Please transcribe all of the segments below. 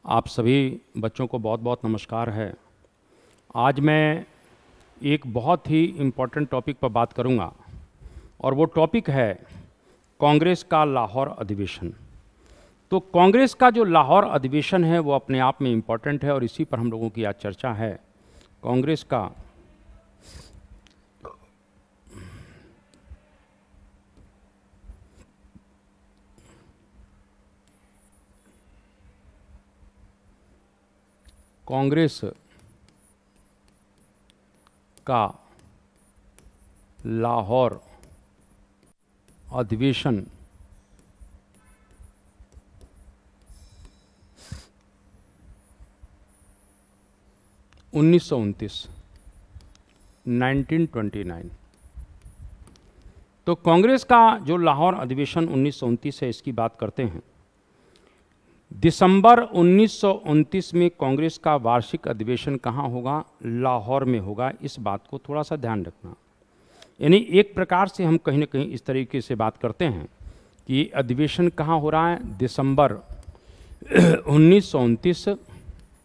आप सभी बच्चों को बहुत बहुत नमस्कार है। आज मैं एक बहुत ही इम्पोर्टेंट टॉपिक पर बात करूंगा और वो टॉपिक है कांग्रेस का लाहौर अधिवेशन। तो कांग्रेस का जो लाहौर अधिवेशन है वो अपने आप में इम्पोर्टेंट है और इसी पर हम लोगों की आज चर्चा है। कांग्रेस का लाहौर अधिवेशन 1929 तो कांग्रेस का जो लाहौर अधिवेशन 1929 है, इसकी बात करते हैं। दिसंबर 1929 में कांग्रेस का वार्षिक अधिवेशन कहाँ होगा? लाहौर में होगा। इस बात को थोड़ा सा ध्यान रखना। यानी एक प्रकार से हम कहीं ना कहीं इस तरीके से बात करते हैं कि अधिवेशन कहाँ हो रहा है? दिसंबर 1929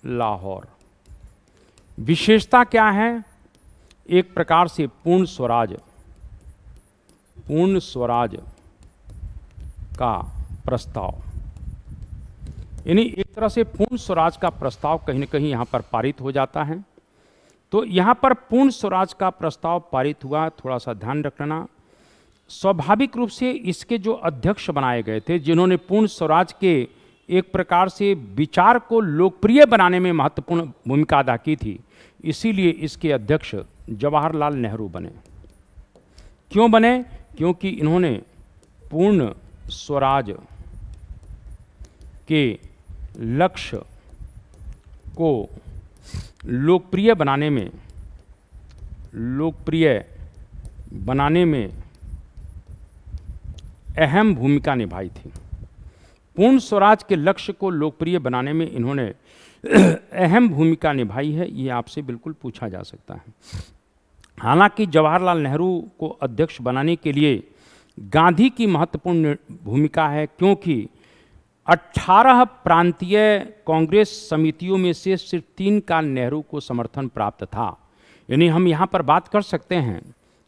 लाहौर। विशेषता क्या है? एक प्रकार से पूर्ण स्वराज का प्रस्ताव, यानी एक तरह से पूर्ण स्वराज का प्रस्ताव कहीं ना कहीं यहाँ पर पारित हो जाता है। तो यहाँ पर पूर्ण स्वराज का प्रस्ताव पारित हुआ। थोड़ा सा ध्यान रखना। स्वाभाविक रूप से इसके जो अध्यक्ष बनाए गए थे, जिन्होंने पूर्ण स्वराज के एक प्रकार से विचार को लोकप्रिय बनाने में महत्वपूर्ण भूमिका अदा की थी, इसीलिए इसके अध्यक्ष जवाहरलाल नेहरू बने। क्यों बने? क्योंकि इन्होंने पूर्ण स्वराज के लक्ष्य को लोकप्रिय बनाने में अहम भूमिका निभाई थी। पूर्ण स्वराज के लक्ष्य को लोकप्रिय बनाने में इन्होंने अहम भूमिका निभाई है, ये आपसे बिल्कुल पूछा जा सकता है। हालांकि जवाहरलाल नेहरू को अध्यक्ष बनाने के लिए गांधी की महत्वपूर्ण भूमिका है, क्योंकि 18 प्रांतीय कांग्रेस समितियों में से सिर्फ 3 का नेहरू को समर्थन प्राप्त था। यानी हम यहाँ पर बात कर सकते हैं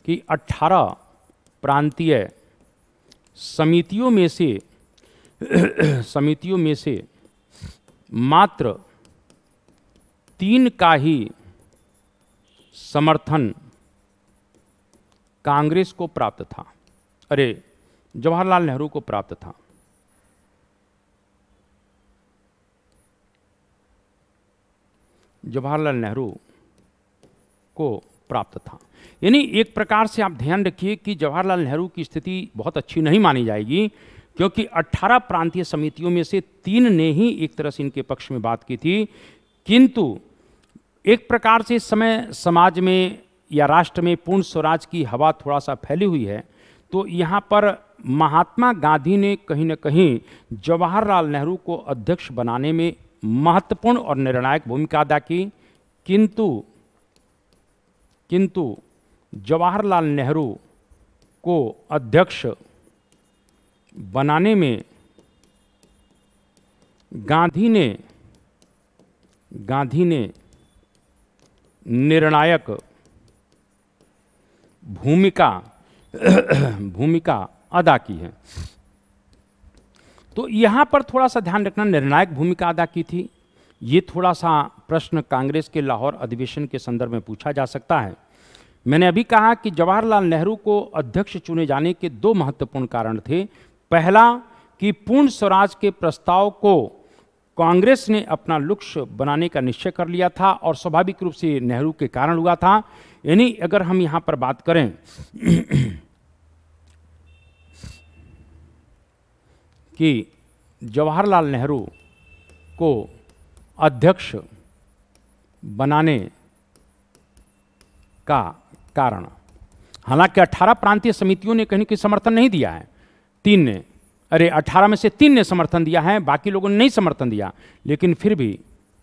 कि 18 प्रांतीय समितियों में से मात्र 3 का ही समर्थन कांग्रेस को प्राप्त था, जवाहरलाल नेहरू को प्राप्त था। जवाहरलाल नेहरू को प्राप्त था। यानी एक प्रकार से आप ध्यान रखिए कि जवाहरलाल नेहरू की स्थिति बहुत अच्छी नहीं मानी जाएगी, क्योंकि 18 प्रांतीय समितियों में से 3 ने ही एक तरह से इनके पक्ष में बात की थी। किंतु एक प्रकार से इस समय समाज में या राष्ट्र में पूर्ण स्वराज की हवा थोड़ा सा फैली हुई है, तो यहाँ पर महात्मा गांधी ने कहीं न कहीं जवाहरलाल नेहरू को अध्यक्ष बनाने में महत्वपूर्ण और निर्णायक भूमिका अदा की। किंतु जवाहरलाल नेहरू को अध्यक्ष बनाने में गांधी ने निर्णायक भूमिका अदा की है। तो यहाँ पर थोड़ा सा ध्यान रखना, निर्णायक भूमिका अदा की थी। ये थोड़ा सा प्रश्न कांग्रेस के लाहौर अधिवेशन के संदर्भ में पूछा जा सकता है। मैंने अभी कहा कि जवाहरलाल नेहरू को अध्यक्ष चुने जाने के 2 महत्वपूर्ण कारण थे। पहला कि पूर्ण स्वराज के प्रस्ताव को कांग्रेस ने अपना लक्ष्य बनाने का निश्चय कर लिया था और स्वाभाविक रूप से नेहरू के कारण हुआ था। यानी अगर हम यहाँ पर बात करें कि जवाहरलाल नेहरू को अध्यक्ष बनाने का कारण, हालांकि 18 प्रांतीय समितियों ने कहीं कोई समर्थन नहीं दिया है, 3 ने, 18 में से 3 ने समर्थन दिया है, बाकी लोगों ने नहीं समर्थन दिया, लेकिन फिर भी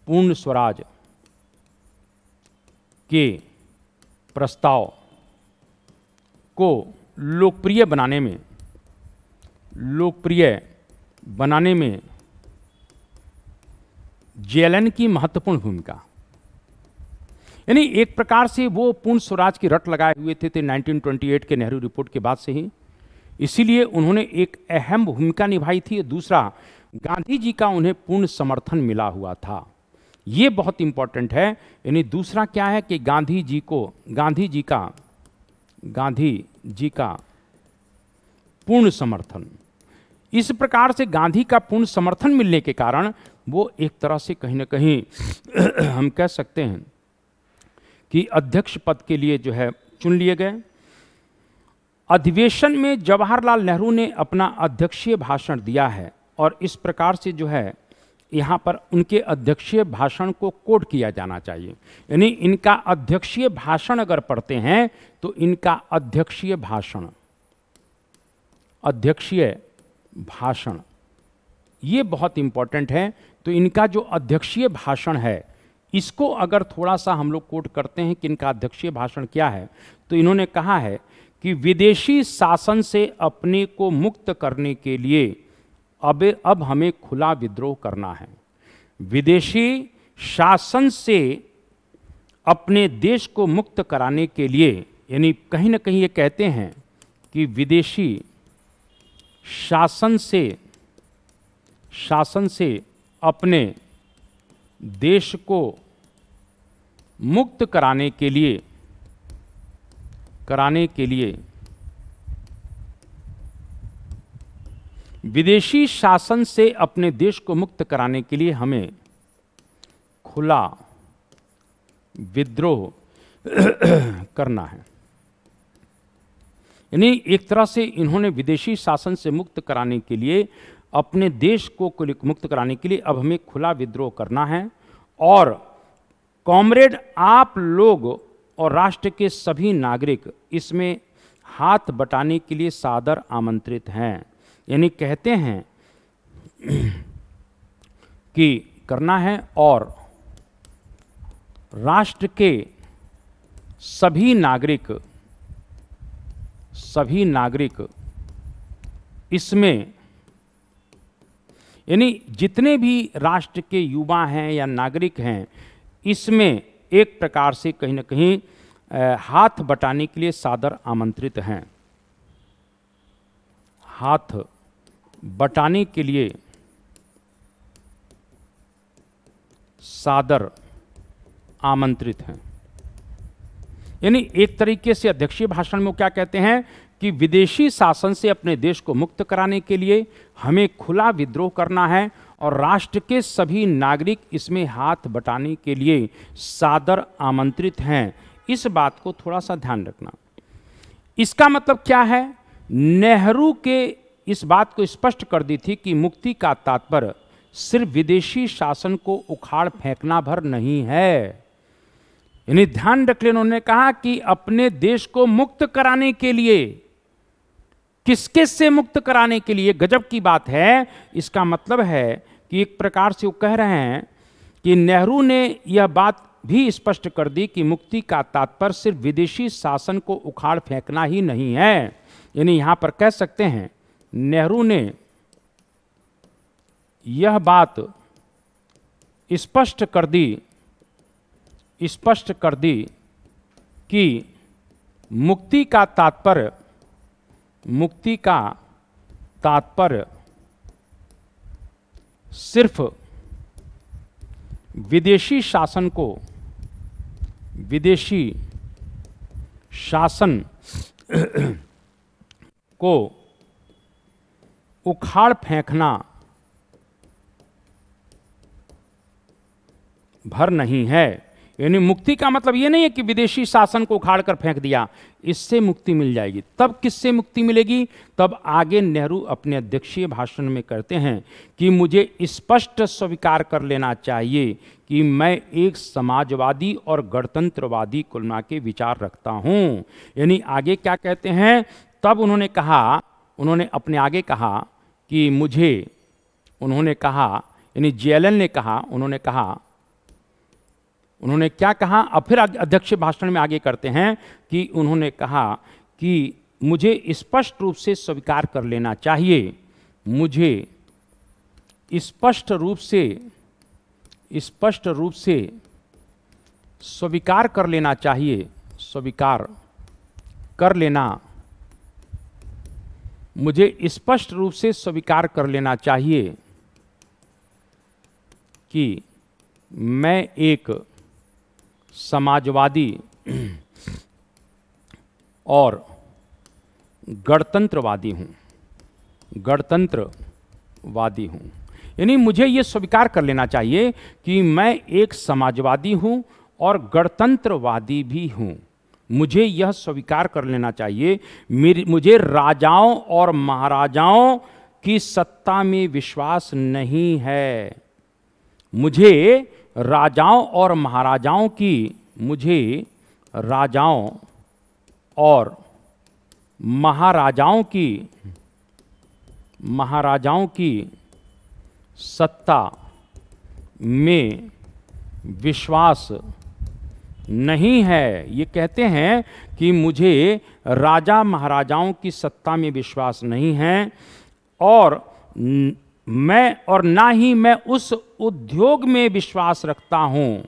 पूर्ण स्वराज के प्रस्ताव को लोकप्रिय बनाने में जेएलएन की महत्वपूर्ण भूमिका, यानी एक प्रकार से वो पूर्ण स्वराज की रट लगाए हुए थे 1928 के नेहरू रिपोर्ट के बाद से ही, इसीलिए उन्होंने एक अहम भूमिका निभाई थी। दूसरा, गांधी जी का उन्हें पूर्ण समर्थन मिला हुआ था, ये बहुत इंपॉर्टेंट है। यानी दूसरा क्या है कि गांधी जी का पूर्ण समर्थन, इस प्रकार से गांधी का पूर्ण समर्थन मिलने के कारण वो एक तरह से कहीं ना कहीं हम कह सकते हैं कि अध्यक्ष पद के लिए जो है चुन लिए गए। अधिवेशन में जवाहरलाल नेहरू ने अपना अध्यक्षीय भाषण दिया है और इस प्रकार से जो है यहाँ पर उनके अध्यक्षीय भाषण को कोट किया जाना चाहिए। यानी इनका अध्यक्षीय भाषण अगर पढ़ते हैं तो इनका अध्यक्षीय भाषण ये बहुत इंपॉर्टेंट है। तो इनका जो अध्यक्षीय भाषण है, इसको अगर थोड़ा सा हम लोग कोट करते हैं कि इनका अध्यक्षीय भाषण क्या है, तो इन्होंने कहा है कि विदेशी शासन से अपने को मुक्त करने के लिए अब हमें खुला विद्रोह करना है। विदेशी शासन से अपने देश को मुक्त कराने के लिए, यानी कहीं ना कहीं ये कहते हैं कि विदेशी शासन से अपने देश को मुक्त कराने के लिए विदेशी शासन से अपने देश को मुक्त कराने के लिए हमें खुला विद्रोह करना है। यानी एक तरह से इन्होंने विदेशी शासन से मुक्त कराने के लिए, अपने देश को मुक्त कराने के लिए अब हमें खुला विद्रोह करना है। और कॉमरेड, आप लोग और राष्ट्र के सभी नागरिक इसमें हाथ बटाने के लिए सादर आमंत्रित हैं। यानी कहते हैं कि करना है और राष्ट्र के सभी नागरिक इसमें, यानी जितने भी राष्ट्र के युवा हैं या नागरिक हैं, इसमें एक प्रकार से कहीं ना कहीं हाथ बटाने के लिए सादर आमंत्रित हैं। हाथ बटाने के लिए सादर आमंत्रित हैं। यानी एक तरीके से अध्यक्षीय भाषण में क्या कहते हैं कि विदेशी शासन से अपने देश को मुक्त कराने के लिए हमें खुला विद्रोह करना है और राष्ट्र के सभी नागरिक इसमें हाथ बटाने के लिए सादर आमंत्रित हैं। इस बात को थोड़ा सा ध्यान रखना। इसका मतलब क्या है? नेहरू के इस बात को स्पष्ट कर दी थी कि मुक्ति का तात्पर्य सिर्फ विदेशी शासन को उखाड़ फेंकना भर नहीं है। यानी ध्यान रख लेना, उन्होंने कहा कि अपने देश को मुक्त कराने के लिए, किसके से मुक्त कराने के लिए? गजब की बात है। इसका मतलब है कि एक प्रकार से वो कह रहे हैं कि नेहरू ने यह बात भी स्पष्ट कर दी कि मुक्ति का तात्पर्य सिर्फ विदेशी शासन को उखाड़ फेंकना ही नहीं है। यानी यहां पर कह सकते हैं नेहरू ने यह बात स्पष्ट कर दी कि मुक्ति का तात्पर्य सिर्फ विदेशी शासन को उखाड़ फेंकना भर नहीं है। यानी मुक्ति का मतलब ये नहीं है कि विदेशी शासन को उखाड़ कर फेंक दिया, इससे मुक्ति मिल जाएगी। तब किससे मुक्ति मिलेगी? तब आगे नेहरू अपने अध्यक्षीय भाषण में कहते हैं कि मुझे स्पष्ट स्वीकार कर लेना चाहिए कि मैं एक समाजवादी और गणतंत्रवादी कुलना के विचार रखता हूं। यानी आगे क्या कहते हैं? तब उन्होंने अपने आगे कहा कि यानी जेएलएन ने कहा, उन्होंने क्या कहा? अब फिर अध्यक्ष भाषण में आगे करते हैं कि उन्होंने कहा कि मुझे स्पष्ट रूप से स्वीकार कर लेना चाहिए, मुझे स्पष्ट रूप से स्पष्ट रूप से स्वीकार कर लेना चाहिए, स्वीकार कर लेना, मुझे स्पष्ट रूप से स्वीकार कर लेना चाहिए कि मैं एक समाजवादी और गणतंत्रवादी हूँ, गणतंत्रवादी हूँ। यानी मुझे ये स्वीकार कर लेना चाहिए कि मैं एक समाजवादी हूँ और गणतंत्रवादी भी हूँ। मुझे यह स्वीकार कर लेना चाहिए, मुझे राजाओं और महाराजाओं की सत्ता में विश्वास नहीं है। मुझे राजाओं और महाराजाओं की, मुझे राजाओं और महाराजाओं की सत्ता में विश्वास नहीं है। ये कहते हैं कि मुझे राजा महाराजाओं की सत्ता में विश्वास नहीं है और ना ही मैं उस उद्योग में विश्वास रखता हूं,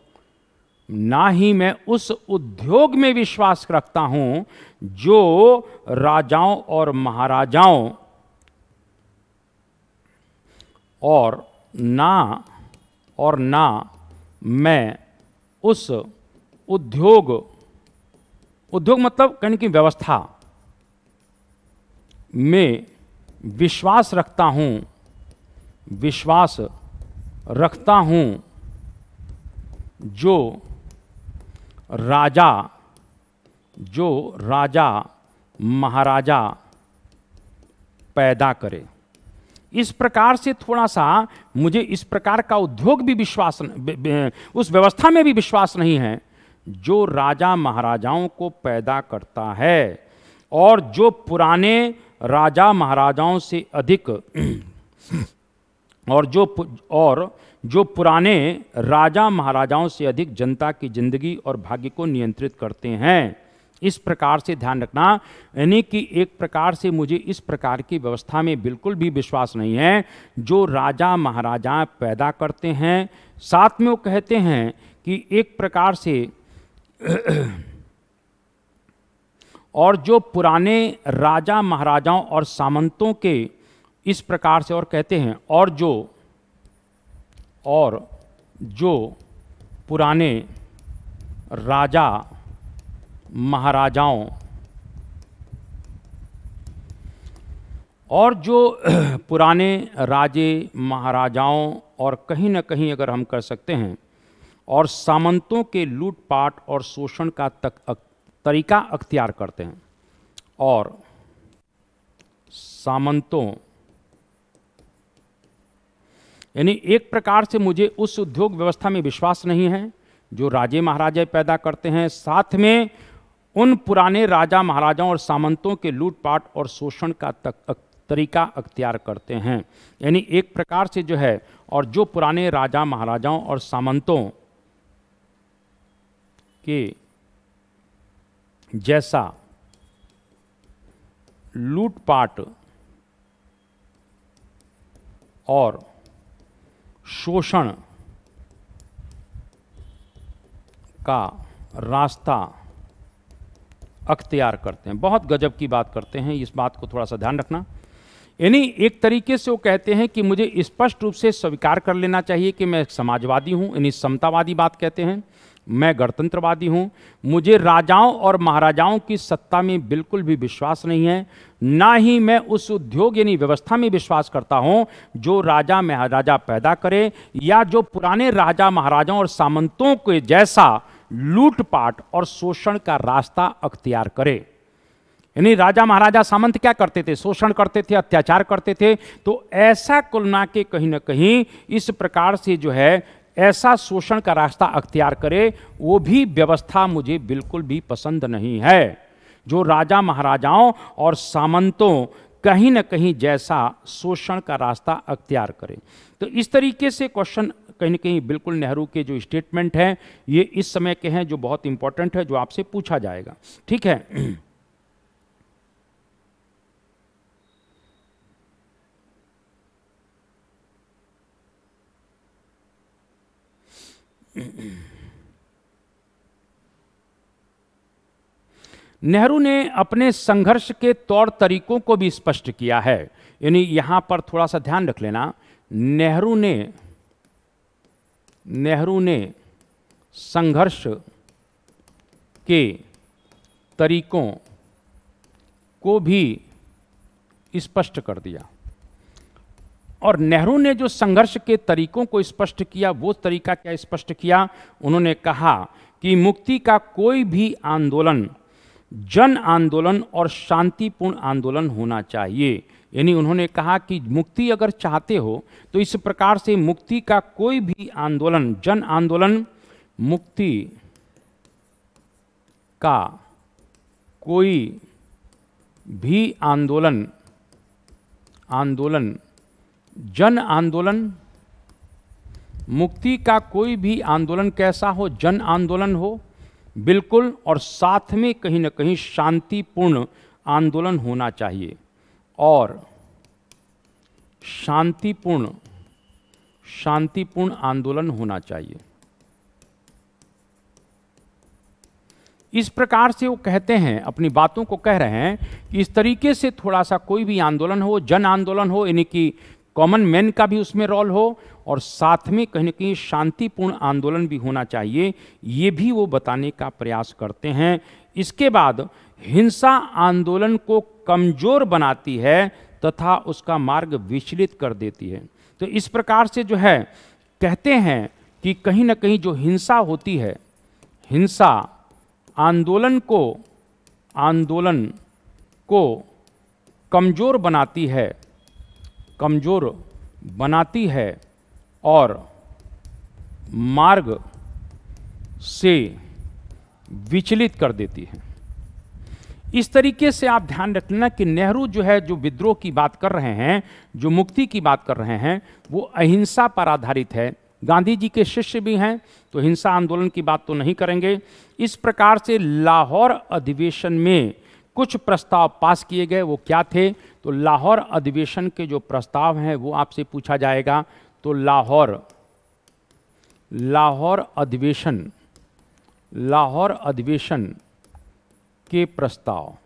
ना ही मैं उस उद्योग में विश्वास रखता हूं जो राजाओं और महाराजाओं और ना मैं उस उद्योग मतलब कहने की व्यवस्था में विश्वास रखता हूं जो राजा महाराजा पैदा करे। इस प्रकार से थोड़ा सा मुझे इस प्रकार का उद्योग भी विश्वास, उस व्यवस्था में भी विश्वास नहीं है जो राजा महाराजाओं को पैदा करता है और जो पुराने राजा महाराजाओं से अधिक और जो पुराने राजा महाराजाओं से अधिक जनता की जिंदगी और भाग्य को नियंत्रित करते हैं। इस प्रकार से ध्यान रखना, यानी कि एक प्रकार से मुझे इस प्रकार की व्यवस्था में बिल्कुल भी विश्वास नहीं है जो राजा महाराजा पैदा करते हैं। साथ में वो कहते हैं कि एक प्रकार से और जो पुराने राजा महाराजाओं और सामंतों के, इस प्रकार से और कहते हैं और जो पुराने राजा महाराजाओं और जो पुराने राजे महाराजाओं और कहीं ना कहीं अगर हम कर सकते हैं और सामंतों के लूटपाट और शोषण का तरीका अख्तियार करते हैं और सामंतों, यानी एक प्रकार से मुझे उस उद्योग व्यवस्था में विश्वास नहीं है जो राजे महाराजे पैदा करते हैं, साथ में उन पुराने राजा महाराजाओं और सामंतों के लूटपाट और शोषण का तरीका अख्तियार करते हैं। यानी एक प्रकार से जो है, और जो पुराने राजा महाराजाओं और सामंतों के जैसा लूटपाट और शोषण का रास्ता अख्तियार करते हैं। बहुत गजब की बात करते हैं, इस बात को थोड़ा सा ध्यान रखना। यानी एक तरीके से वो कहते हैं कि मुझे स्पष्ट रूप से स्वीकार कर लेना चाहिए कि मैं एक समाजवादी हूं, यानी समतावादी बात कहते हैं, मैं गणतंत्रवादी हूं, मुझे राजाओं और महाराजाओं की सत्ता में बिल्कुल भी विश्वास नहीं है, ना ही मैं उस उद्योग यानी व्यवस्था में विश्वास करता हूं जो राजा महाराजा पैदा करे या जो पुराने राजा महाराजाओं और सामंतों के जैसा लूटपाट और शोषण का रास्ता अख्तियार करे। यानी राजा महाराजा सामंत क्या करते थे? शोषण करते थे, अत्याचार करते थे। तो ऐसा कुल ना के कहीं ना कहीं इस प्रकार से जो है ऐसा शोषण का रास्ता अख्तियार करे, वो भी व्यवस्था मुझे बिल्कुल भी पसंद नहीं है जो राजा महाराजाओं और सामंतों कहीं ना कहीं जैसा शोषण का रास्ता अख्तियार करे। तो इस तरीके से क्वेश्चन कहीं ना कहीं बिल्कुल नेहरू के जो स्टेटमेंट हैं ये इस समय के हैं जो बहुत इंपॉर्टेंट है, जो आपसे पूछा जाएगा। ठीक है। नेहरू ने अपने संघर्ष के तौर तरीकों को भी स्पष्ट किया है। यानी यहां पर थोड़ा सा ध्यान रख लेना, नेहरू ने संघर्ष के तरीकों को भी स्पष्ट कर दिया। और नेहरू ने जो संघर्ष के तरीकों को स्पष्ट किया, वो तरीका क्या स्पष्ट किया? उन्होंने कहा कि मुक्ति का कोई भी आंदोलन जन आंदोलन और शांतिपूर्ण आंदोलन होना चाहिए। यानी उन्होंने कहा कि मुक्ति अगर चाहते हो तो इस प्रकार से मुक्ति का कोई भी आंदोलन, जन आंदोलन, मुक्ति का कोई भी आंदोलन, जन आंदोलन, मुक्ति का कोई भी आंदोलन कैसा हो? जन आंदोलन हो, बिल्कुल, और साथ में कहीं ना कहीं शांतिपूर्ण आंदोलन होना चाहिए। और शांतिपूर्ण आंदोलन होना चाहिए। इस प्रकार से वो कहते हैं, अपनी बातों को कह रहे हैं कि इस तरीके से थोड़ा सा कोई भी आंदोलन हो, जन आंदोलन हो, यानी कि कॉमन मैन का भी उसमें रोल हो, और साथ में कहीं न कहीं शांतिपूर्ण आंदोलन भी होना चाहिए, ये भी वो बताने का प्रयास करते हैं। इसके बाद हिंसा आंदोलन को कमजोर बनाती है तथा उसका मार्ग विचलित कर देती है। तो इस प्रकार से जो है कहते हैं कि कहीं न कहीं जो हिंसा होती है, हिंसा आंदोलन को कमजोर बनाती है और मार्ग से विचलित कर देती है। इस तरीके से आप ध्यान रखना कि नेहरू जो है, जो विद्रोह की बात कर रहे हैं, जो मुक्ति की बात कर रहे हैं, वो अहिंसा पर आधारित है। गांधी जी के शिष्य भी हैं, तो हिंसा आंदोलन की बात तो नहीं करेंगे। इस प्रकार से लाहौर अधिवेशन में कुछ प्रस्ताव पास किए गए। वो क्या थे? तो लाहौर अधिवेशन के जो प्रस्ताव हैं वो आपसे पूछा जाएगा। तो लाहौर अधिवेशन के प्रस्ताव,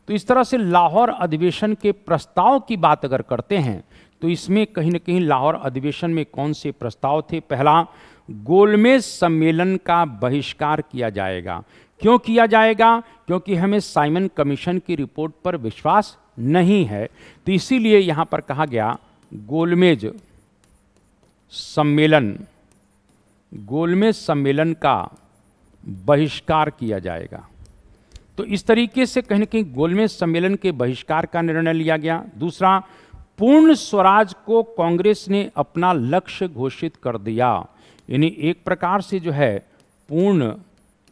तो इस तरह से लाहौर अधिवेशन के प्रस्ताव की बात अगर करते हैं तो इसमें कहीं न कहीं लाहौर अधिवेशन में कौन से प्रस्ताव थे? पहला, गोलमेज सम्मेलन का बहिष्कार किया जाएगा। क्यों किया जाएगा? क्योंकि हमें साइमन कमीशन की रिपोर्ट पर विश्वास नहीं है, तो इसीलिए यहां पर कहा गया गोलमेज सम्मेलन का बहिष्कार किया जाएगा। तो इस तरीके से कहीं न कहीं गोलमेज सम्मेलन के बहिष्कार का निर्णय लिया गया। दूसरा, पूर्ण स्वराज को कांग्रेस ने अपना लक्ष्य घोषित कर दिया। यानी एक प्रकार से जो है पूर्ण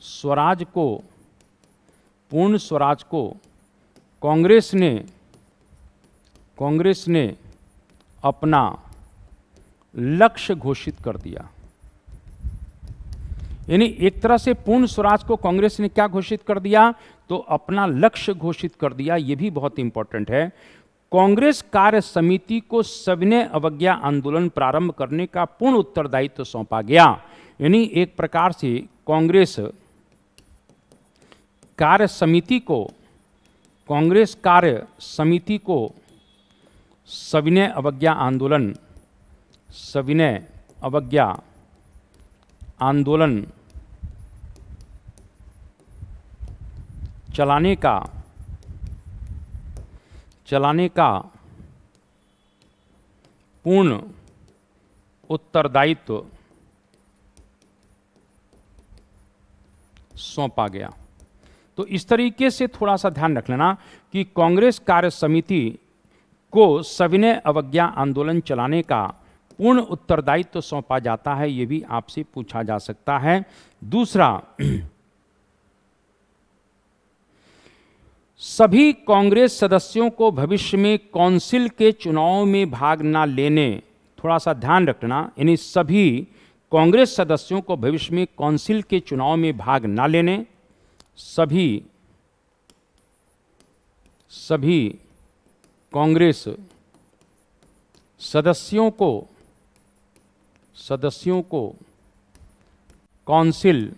स्वराज को कांग्रेस ने अपना लक्ष्य घोषित कर दिया। यानी एक तरह से पूर्ण स्वराज को कांग्रेस ने क्या घोषित कर दिया? तो अपना लक्ष्य घोषित कर दिया। यह भी बहुत इंपॉर्टेंट है। कांग्रेस कार्य समिति को सविनय अवज्ञा आंदोलन प्रारंभ करने का पूर्ण उत्तरदायित्व सौंपा गया। यानी एक प्रकार से कांग्रेस कार्य समिति को सविनय अवज्ञा आंदोलन चलाने का पूर्ण उत्तरदायित्व सौंपा गया। तो इस तरीके से थोड़ा सा ध्यान रख लेना कि कांग्रेस कार्य समिति को सविनय अवज्ञा आंदोलन चलाने का पूर्ण उत्तरदायित्व सौंपा जाता है। ये भी आपसे पूछा जा सकता है। दूसरा, सभी कांग्रेस सदस्यों को भविष्य में काउंसिल के चुनाव में भाग न लेने, थोड़ा सा ध्यान रखना, यानी सभी कांग्रेस सदस्यों को भविष्य में काउंसिल के चुनाव में भाग न लेने, सभी कांग्रेस सदस्यों को काउंसिल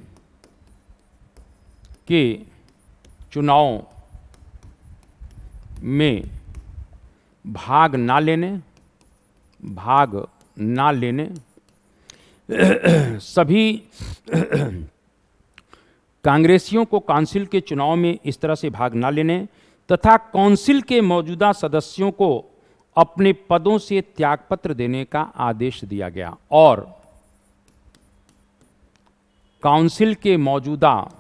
के चुनाव में भाग ना लेने सभी कांग्रेसियों को काउंसिल के चुनाव में इस तरह से भाग ना लेने तथा काउंसिल के मौजूदा सदस्यों को अपने पदों से त्यागपत्र देने का आदेश दिया गया और काउंसिल के मौजूदा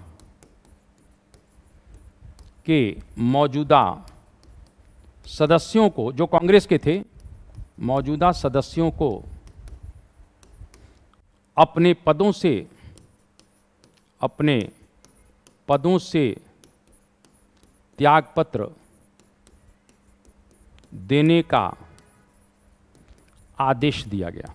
सदस्यों को, जो कांग्रेस के थे, मौजूदा सदस्यों को अपने पदों से त्यागपत्र देने का आदेश दिया गया।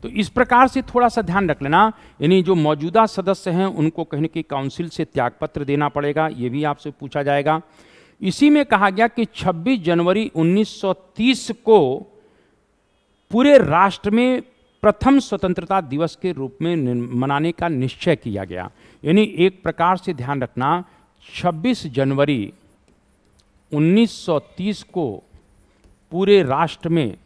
तो इस प्रकार से थोड़ा सा ध्यान रख लेना, यानी जो मौजूदा सदस्य हैं उनको कहीं न कहीं काउंसिल से त्यागपत्र देना पड़ेगा, ये भी आपसे पूछा जाएगा। इसी में कहा गया कि 26 जनवरी 1930 को पूरे राष्ट्र में प्रथम स्वतंत्रता दिवस के रूप में मनाने का निश्चय किया गया। यानी एक प्रकार से ध्यान रखना, 26 जनवरी 1930 को पूरे राष्ट्र में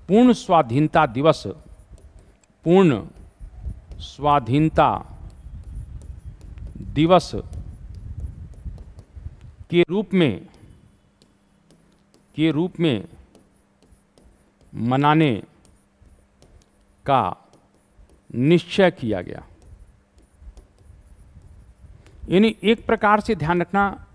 पूर्ण स्वाधीनता दिवस के रूप में मनाने का निश्चय किया गया। यानी एक प्रकार से ध्यान रखना,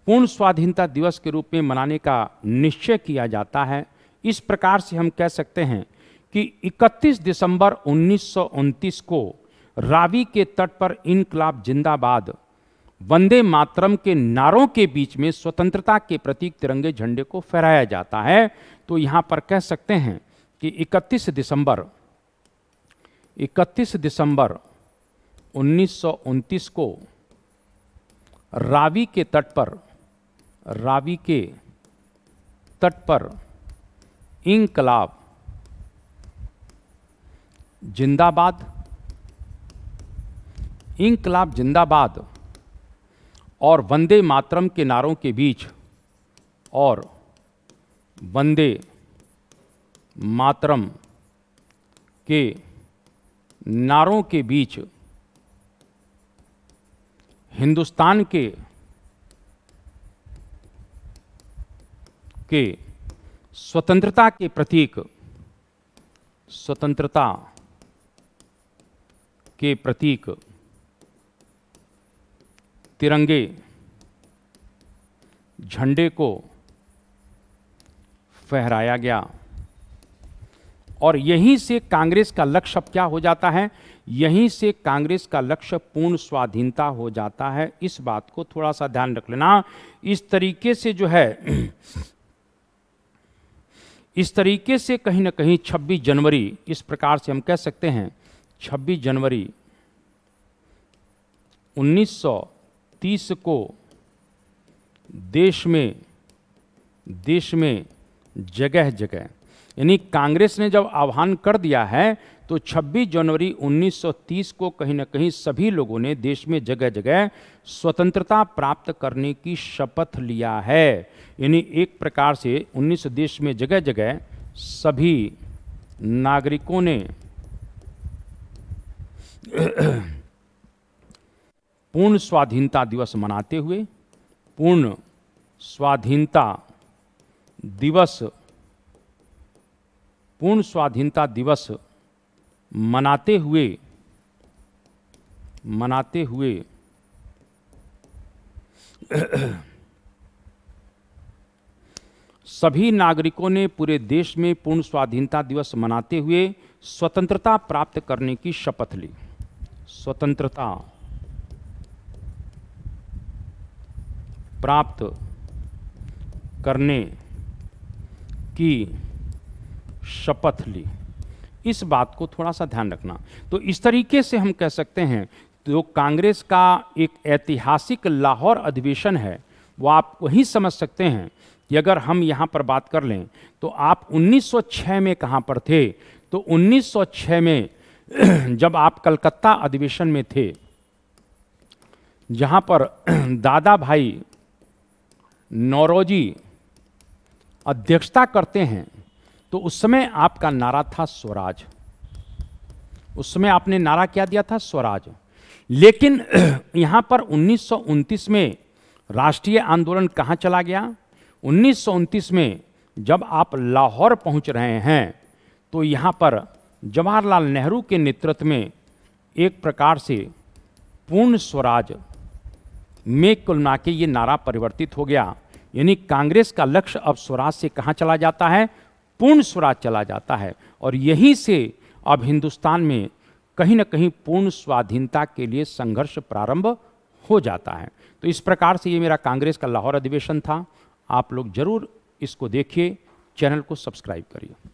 पूर्ण स्वाधीनता दिवस के रूप में मनाने का निश्चय किया जाता है। इस प्रकार से हम कह सकते हैं कि 31 दिसंबर 1929 को रावी के तट पर इनकलाब जिंदाबाद वंदे मातरम के नारों के बीच में स्वतंत्रता के प्रतीक तिरंगे झंडे को फहराया जाता है। तो यहाँ पर कह सकते हैं कि 31 दिसंबर 1929 को रावी के तट पर इनकलाब जिंदाबाद और वंदे मातरम के नारों के बीच हिंदुस्तान के स्वतंत्रता के प्रतीक तिरंगे झंडे को फहराया गया। और यहीं से कांग्रेस का लक्ष्य अब क्या हो जाता है, यहीं से कांग्रेस का लक्ष्य पूर्ण स्वाधीनता हो जाता है। इस बात को थोड़ा सा ध्यान रख लेना। इस तरीके से जो है, इस तरीके से कहीं ना कहीं 26 जनवरी, इस प्रकार से हम कह सकते हैं 26 जनवरी 1930 को देश में जगह जगह, यानी कांग्रेस ने जब आह्वान कर दिया है तो 26 जनवरी 1930 को कहीं ना कहीं सभी लोगों ने देश में जगह जगह स्वतंत्रता प्राप्त करने की शपथ लिया है। यानी एक प्रकार से 19 देश में जगह जगह सभी नागरिकों ने पूर्ण स्वाधीनता दिवस मनाते हुए मनाते हुए सभी नागरिकों ने पूरे देश में पूर्ण स्वाधीनता दिवस मनाते हुए स्वतंत्रता प्राप्त करने की शपथ ली। स्वतंत्रता प्राप्त करने की शपथ ली। इस बात को थोड़ा सा ध्यान रखना। तो इस तरीके से हम कह सकते हैं तो कांग्रेस का एक ऐतिहासिक लाहौर अधिवेशन है, वो आप वहीं समझ सकते हैं कि अगर हम यहाँ पर बात कर लें तो आप 1906 में कहाँ पर थे, तो तो 1906 में जब आप कलकत्ता अधिवेशन में थे, जहां पर दादा भाई नौरोजी अध्यक्षता करते हैं, तो उस समय आपका नारा था स्वराज। उस समय आपने नारा क्या दिया था? स्वराज। लेकिन यहां पर 1929 में राष्ट्रीय आंदोलन कहां चला गया? 1929 में जब आप लाहौर पहुंच रहे हैं, तो यहां पर जवाहरलाल नेहरू के नेतृत्व में एक प्रकार से पूर्ण स्वराज में कुल मिला के ये नारा परिवर्तित हो गया। यानी कांग्रेस का लक्ष्य अब स्वराज से कहां चला जाता है? पूर्ण स्वराज चला जाता है। और यहीं से अब हिंदुस्तान में कहीं ना कहीं पूर्ण स्वाधीनता के लिए संघर्ष प्रारंभ हो जाता है। तो इस प्रकार से ये मेरा कांग्रेस का लाहौर अधिवेशन था। आप लोग जरूर इसको देखिए, चैनल को सब्सक्राइब करिए।